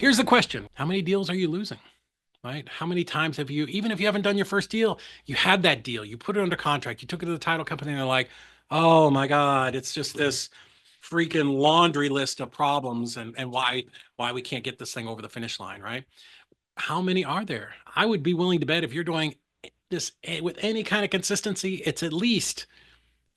Here's the question. How many deals are you losing? Right? How many times have you, even if you haven't done your first deal, you had that deal, you put it under contract, you took it to the title company, and they're like, oh my God, it's just this freaking laundry list of problems and why we can't get this thing over the finish line, right? How many are there? I would be willing to bet if you're doing this with any kind of consistency, it's at least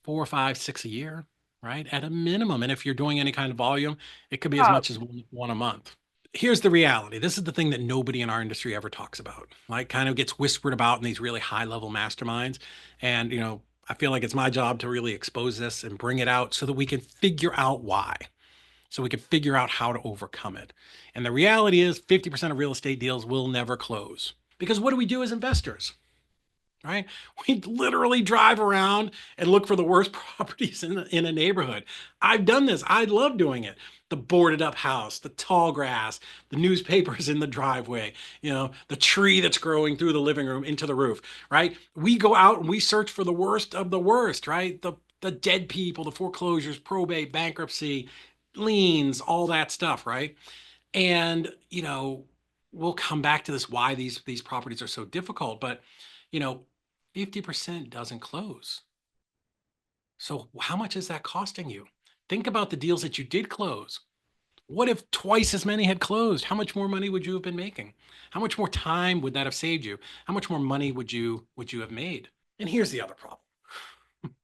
4, 5, 6 a year, right? At a minimum. And if you're doing any kind of volume, it could be as Oh, much as one a month. Here's the reality. This is the thing that nobody in our industry ever talks about, like kind of gets whispered about in these really high level masterminds. And, I feel like it's my job to really expose this and bring it out so that we can figure out why, so we can figure out how to overcome it. And the reality is 50% of real estate deals will never close. Because what do we do as investors? Right? We literally drive around and look for the worst properties in a neighborhood. I've done this. I love doing it. The boarded up house, the tall grass, the newspapers in the driveway, the tree that's growing through the living room into the roof, right? We go out and we search for the worst of the worst, right? The dead people, the foreclosures, probate, bankruptcy, liens, all that stuff, right? And, we'll come back to this why these properties are so difficult, but you know, 50% doesn't close. So how much is that costing you? Think about the deals that you did close. What if twice as many had closed? How much more money would you have been making? How much more time would that have saved you? How much more money would you have made? And here's the other problem.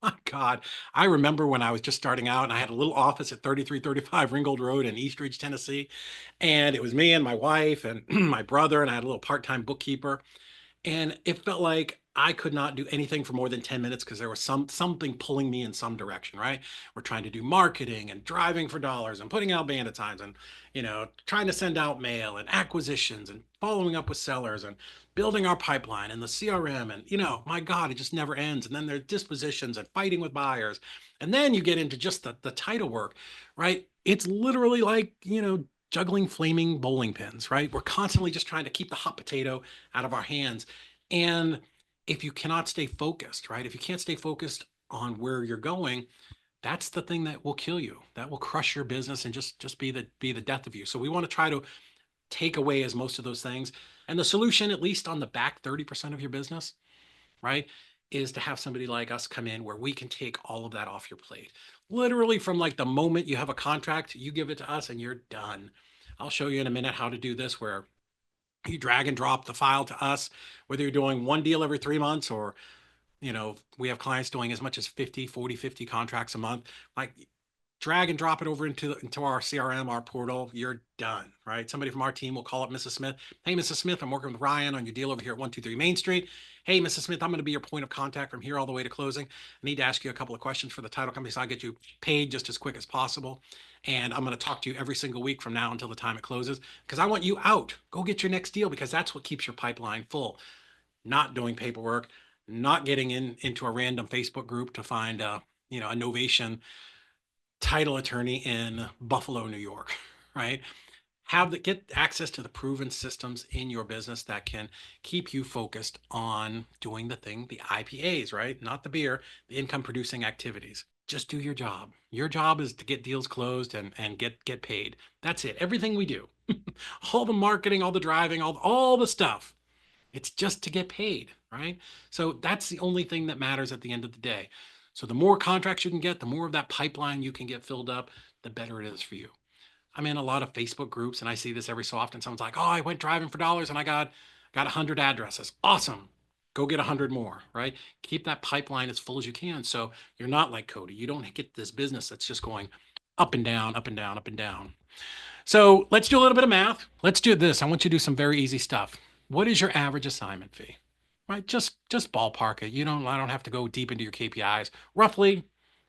My God, I remember when I was just starting out and I had a little office at 3335 Ringgold Road in East Ridge, Tennessee. And it was me and my wife and my brother, and I had a little part-time bookkeeper. And it felt like I could not do anything for more than 10 minutes because there was something pulling me in some direction, right? We're trying to do marketing and driving for dollars and putting out bandit signs and, trying to send out mail and acquisitions and following up with sellers and building our pipeline and the CRM. And, my God, it just never ends. And then there's dispositions and fighting with buyers. And then you get into just the title work, right? It's literally like, juggling flaming bowling pins, right? We're constantly just trying to keep the hot potato out of our hands. And if you cannot stay focused, right? If you can't stay focused on where you're going, that's the thing that will kill you. That will crush your business and just be the death of you. So we want to try to take away as most of those things. And the solution, at least on the back 30% of your business, right, is to have somebody like us come in where we can take all of that off your plate. Literally from like the moment you have a contract, you give it to us and you're done. I'll show you in a minute how to do this where you drag and drop the file to us, whether you're doing one deal every 3 months or, we have clients doing as much as 50, 40, 50 contracts a month. Like drag and drop it over into our CRM, our portal, you're done, right? Somebody from our team will call up Mrs. Smith. Hey, Mrs. Smith, I'm working with Ryan on your deal over here at 123 Main Street. Hey, Mrs. Smith, I'm going to be your point of contact from here all the way to closing. I need to ask you a couple of questions for the title company so I get you paid just as quick as possible. And I'm going to talk to you every single week from now until the time it closes because I want you out. Go get your next deal because that's what keeps your pipeline full. Not doing paperwork, not getting into a random Facebook group to find a novation title attorney in Buffalo, New York, right? Get access to the proven systems in your business that can keep you focused on doing the thing, the IPAs, right? Not the beer, the income producing activities. Just do your job. Your job is to get deals closed and get paid. That's it. Everything we do, all the marketing, all the driving, all the stuff. It's just to get paid, right? So that's the only thing that matters at the end of the day. So the more contracts you can get, the more of that pipeline you can get filled up, the better it is for you. I'm in a lot of Facebook groups and I see this every so often. Someone's like, "Oh, I went driving for dollars and I got 100 addresses." Awesome. Go get 100 more, right? Keep that pipeline as full as you can so you're not like Cody. You don't get this business that's just going up and down, up and down, up and down. So let's do a little bit of math. Let's do this. I want you to do some very easy stuff. What is your average assignment fee? Right? Just ballpark it. I don't have to go deep into your KPIs. Roughly,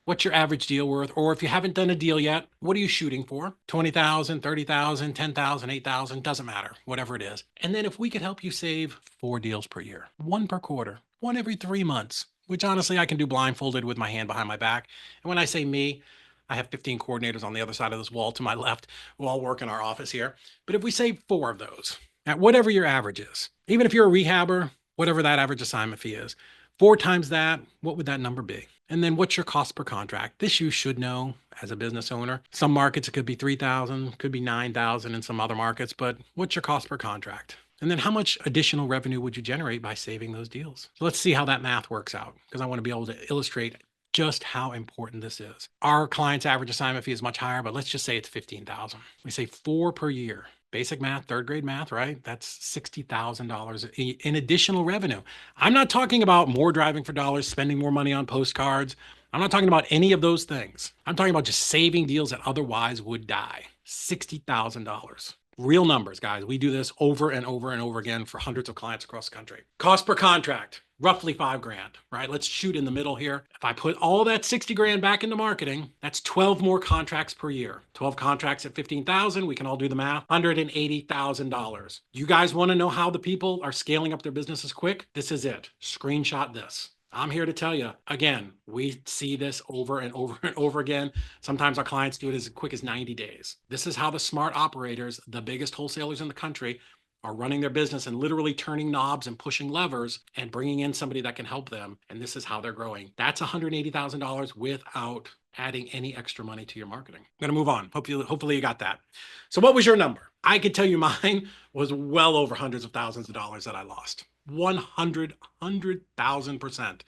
what's your average deal worth? Or if you haven't done a deal yet, what are you shooting for? 20,000, 30,000, 10,000, 8,000, doesn't matter, whatever it is. And then if we could help you save 4 deals per year, one per quarter, one every 3 months, which honestly I can do blindfolded with my hand behind my back. And when I say me, I have 15 coordinators on the other side of this wall to my left who all work in our office here. But if we save 4 of those at whatever your average is, even if you're a rehabber, whatever that average assignment fee is, 4 times that, what would that number be? And then what's your cost per contract? This you should know as a business owner. Some markets it could be 3,000, could be 9,000 in some other markets, but what's your cost per contract? And then how much additional revenue would you generate by saving those deals? So let's see how that math works out because I want to be able to illustrate just how important this is. Our client's average assignment fee is much higher, but let's just say it's 15,000. We say 4 per year. Basic math, third grade math, right? That's $60,000 in additional revenue. I'm not talking about more driving for dollars, spending more money on postcards. I'm not talking about any of those things. I'm talking about just saving deals that otherwise would die. $60,000. Real numbers, guys. We do this over and over and over again for hundreds of clients across the country. Cost per contract, roughly 5 grand, right? Let's shoot in the middle here. If I put all that 60 grand back into marketing, that's 12 more contracts per year. 12 contracts at 15,000. We can all do the math. $180,000. You guys want to know how the people are scaling up their businesses quick? This is it. Screenshot this. I'm here to tell you, again, we see this over and over and over again. Sometimes our clients do it as quick as 90 days. This is how the smart operators, the biggest wholesalers in the country, are running their business and literally turning knobs and pushing levers and bringing in somebody that can help them. And this is how they're growing. That's $180,000 without adding any extra money to your marketing. I'm going to move on. Hopefully you got that. So what was your number? I could tell you mine was well over hundreds of thousands of dollars that I lost. 100,000%.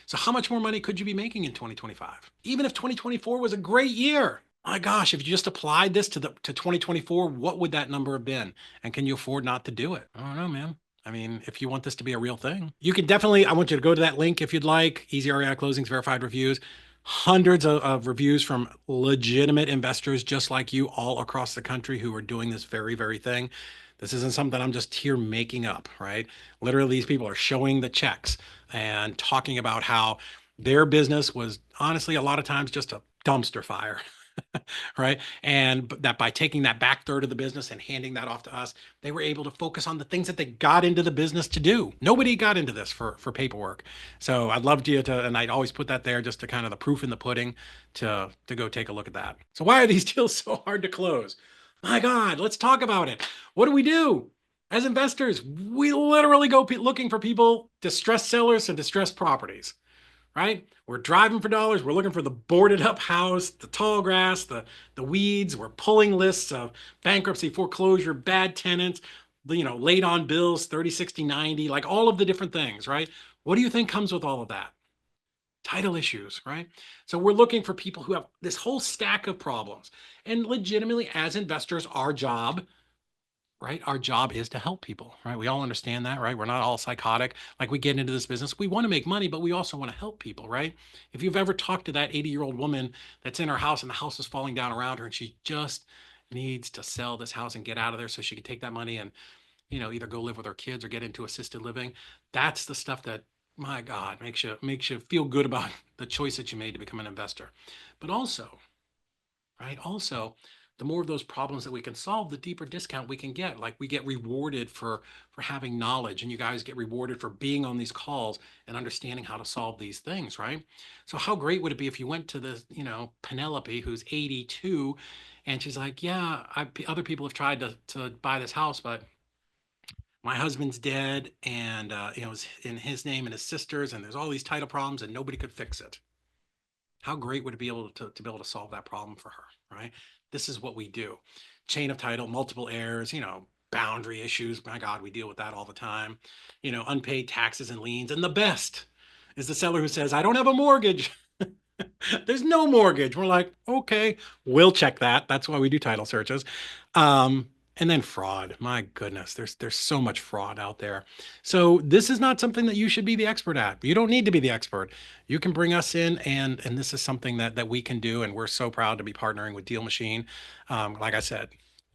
So how much more money could you be making in 2025? Even if 2024 was a great year. My gosh, if you just applied this to 2024, what would that number have been? And can you afford not to do it? I don't know, man. I mean, if you want this to be a real thing, you can definitely, I want you to go to that link if you'd like, ezREIclosings verified reviews. Hundreds of reviews from legitimate investors just like you all across the country who are doing this very, very thing. This isn't something I'm just here making up, right? Literally, these people are showing the checks and talking about how their business was honestly a lot of times just a dumpster fire. Right. And that by taking that back third of the business and handing that off to us, they were able to focus on the things that they got into the business to do. Nobody got into this for paperwork. So I'd love you to, and I'd always put that there just to kind of the proof in the pudding to go take a look at that. So why are these deals so hard to close? My God, let's talk about it. What do we do? As investors, we literally go looking for people, distressed sellers and distressed properties. Right? We're driving for dollars. We're looking for the boarded up house, the tall grass, the weeds. We're pulling lists of bankruptcy, foreclosure, bad tenants, late on bills, 30, 60, 90, like all of the different things, right? What do you think comes with all of that? Title issues, right? So we're looking for people who have this whole stack of problems. And legitimately, as investors, our job, right? Our job is to help people, right? We all understand that, right? We're not all psychotic. Like we get into this business, we want to make money, but we also want to help people, right? If you've ever talked to that 80-year-old woman that's in her house and the house is falling down around her and she just needs to sell this house and get out of there so she can take that money and, either go live with her kids or get into assisted living. That's the stuff that, my God, makes you feel good about the choice that you made to become an investor. But also, right? Also, the more of those problems that we can solve, the deeper discount we can get. Like we get rewarded for having knowledge, and you guys get rewarded for being on these calls and understanding how to solve these things, right? So how great would it be if you went to the, Penelope, who's 82, and she's like, yeah, other people have tried to buy this house, but my husband's dead, and it was in his name and his sister's, and there's all these title problems, and nobody could fix it. How great would it be able to be able to solve that problem for her, right? This is what we do. Chain of title, multiple heirs, boundary issues. My God, we deal with that all the time. Unpaid taxes and liens. And the best is the seller who says, I don't have a mortgage. There's no mortgage. We're like, okay, we'll check that. That's why we do title searches. And then fraud. My goodness, there's so much fraud out there. So this is not something that you should be the expert at. You don't need to be the expert. You can bring us in, and this is something that we can do, and we're so proud to be partnering with DealMachine. Like I said,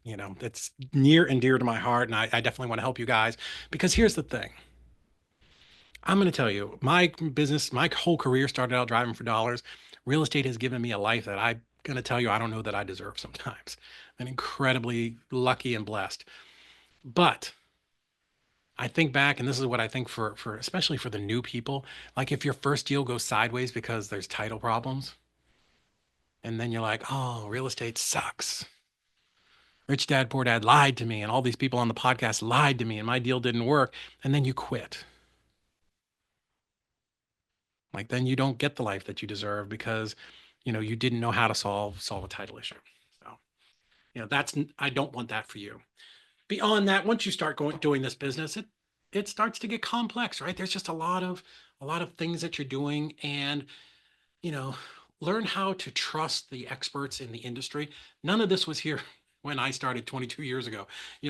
it's near and dear to my heart, and I definitely want to help you guys because here's the thing. I'm going to tell you, my business, my whole career started out driving for dollars. Real estate has given me a life that I'm going to tell you I don't know that I deserve sometimes. I'm incredibly lucky and blessed. But I think back, and this is what I think for especially for the new people, like if your first deal goes sideways because there's title problems, and then you're like, oh, real estate sucks. Rich Dad Poor Dad lied to me, and all these people on the podcast lied to me, and my deal didn't work, and then you quit. Like then you don't get the life that you deserve because, you didn't know how to solve a title issue. So, I don't want that for you. Beyond that, once you start doing this business, it starts to get complex, right? There's just a lot of things that you're doing, and you know, learn how to trust the experts in the industry. None of this was here when I started 22 years ago,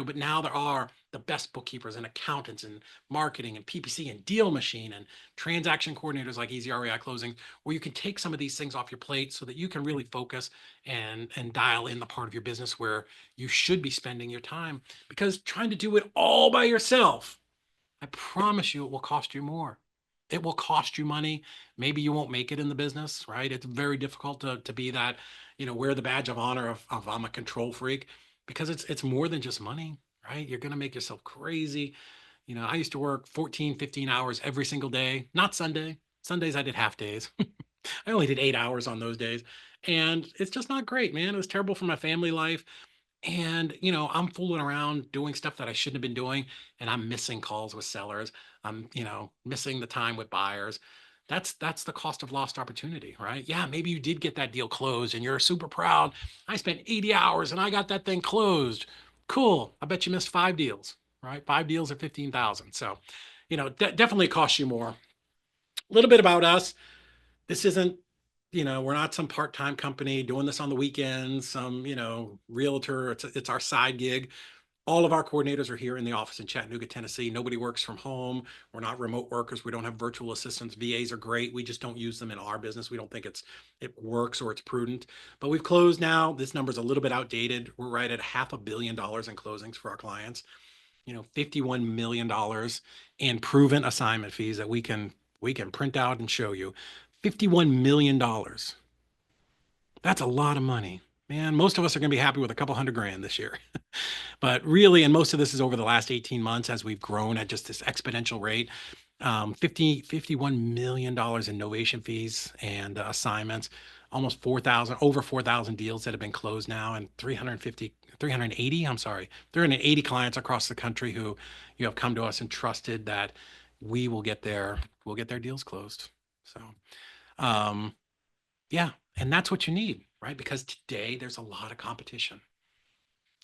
but now there are the best bookkeepers and accountants and marketing and PPC and DealMachine and transaction coordinators like ezREIclosings, where you can take some of these things off your plate so that you can really focus and dial in the part of your business where you should be spending your time. Because trying to do it all by yourself, I promise you it will cost you more. It will cost you money. Maybe you won't make it in the business, right? It's very difficult to be that, wear the badge of honor of I'm a control freak, because it's more than just money, right? You're going to make yourself crazy. I used to work 14, 15 hours every single day, not Sunday. Sundays I did half days. I only did 8 hours on those days. And it's just not great, man. It was terrible for my family life. And, I'm fooling around doing stuff that I shouldn't have been doing, and I'm missing calls with sellers. I'm, missing the time with buyers. That's the cost of lost opportunity, right? Yeah, maybe you did get that deal closed and you're super proud. I spent 80 hours and I got that thing closed. Cool. I bet you missed 5 deals, right? 5 deals are 15,000. So, definitely costs you more. A little bit about us. This isn't, we're not some part-time company doing this on the weekends, some, realtor. It's our side gig. All of our coordinators are here in the office in Chattanooga, Tennessee. Nobody works from home. We're not remote workers. We don't have virtual assistants. VAs are great. We just don't use them in our business. We don't think it works or it's prudent. But we've closed now. This number's a little bit outdated. We're right at $500 million in closings for our clients. $51 million in proven assignment fees that we can print out and show you. $51 million. That's a lot of money. Man, most of us are going to be happy with a couple $100,000 this year. But really, and most of this is over the last 18 months as we've grown at just this exponential rate. $51 million in novation fees and assignments, almost over 4,000 deals that have been closed now, and 380 clients across the country who have come to us and trusted that we'll get their deals closed. So, yeah, and that's what you need, right? Because today there's a lot of competition,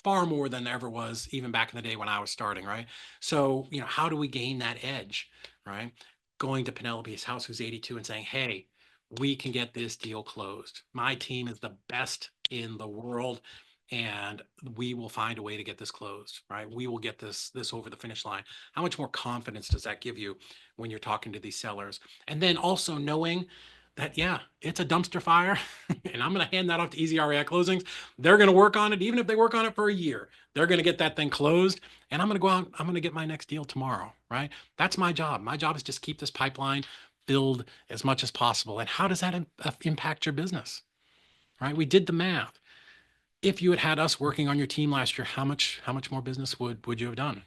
far more than there ever was even back in the day when I was starting, right? So, how do we gain that edge, right? Going to Penelope's house, who's 82, and saying, hey, we can get this deal closed. My team is the best in the world, and we will find a way to get this closed, right? We will get this over the finish line. How much more confidence does that give you when you're talking to these sellers? And then also knowing that, yeah, it's a dumpster fire, and I'm going to hand that off to ezREIclosings. They're going to work on it. Even if they work on it for a year, they're going to get that thing closed, and I'm going to go out, I'm going to get my next deal tomorrow, right? That's my job. My job is just keep this pipeline filled as much as possible. And how does that impact your business, right? We did the math. If you had us working on your team last year, how much more business would you have done?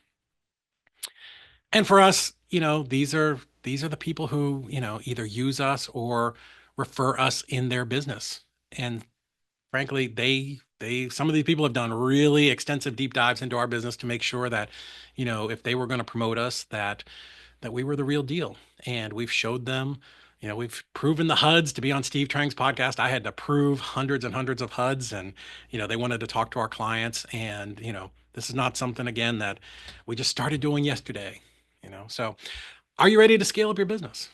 And for us, these are the people who, either use us or refer us in their business. And frankly, some of these people have done really extensive deep dives into our business to make sure that, if they were going to promote us, that we were the real deal. And we've showed them, we've proven the HUDs to be on Steve Trang's podcast. I had to prove hundreds and hundreds of HUDs, and, they wanted to talk to our clients. And, this is not something, again, that we just started doing yesterday, So are you ready to scale up your business?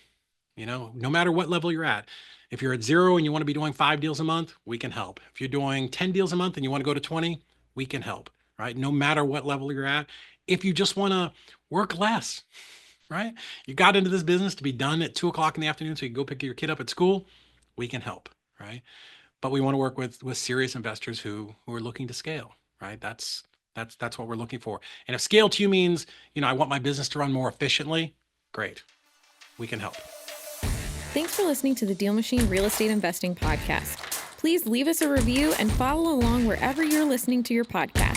No matter what level you're at. If you're at 0 and you want to be doing 5 deals a month, we can help. If you're doing 10 deals a month and you want to go to 20, we can help, right? No matter what level you're at. If you just want to work less, right? You got into this business to be done at 2:00 in the afternoon so you can go pick your kid up at school, we can help, right? But we want to work with serious investors who are looking to scale, right? That's what we're looking for. And if scale to you means, I want my business to run more efficiently, great. We can help. Thanks for listening to the DealMachine Real Estate Investing Podcast. Please leave us a review and follow along wherever you're listening to your podcast.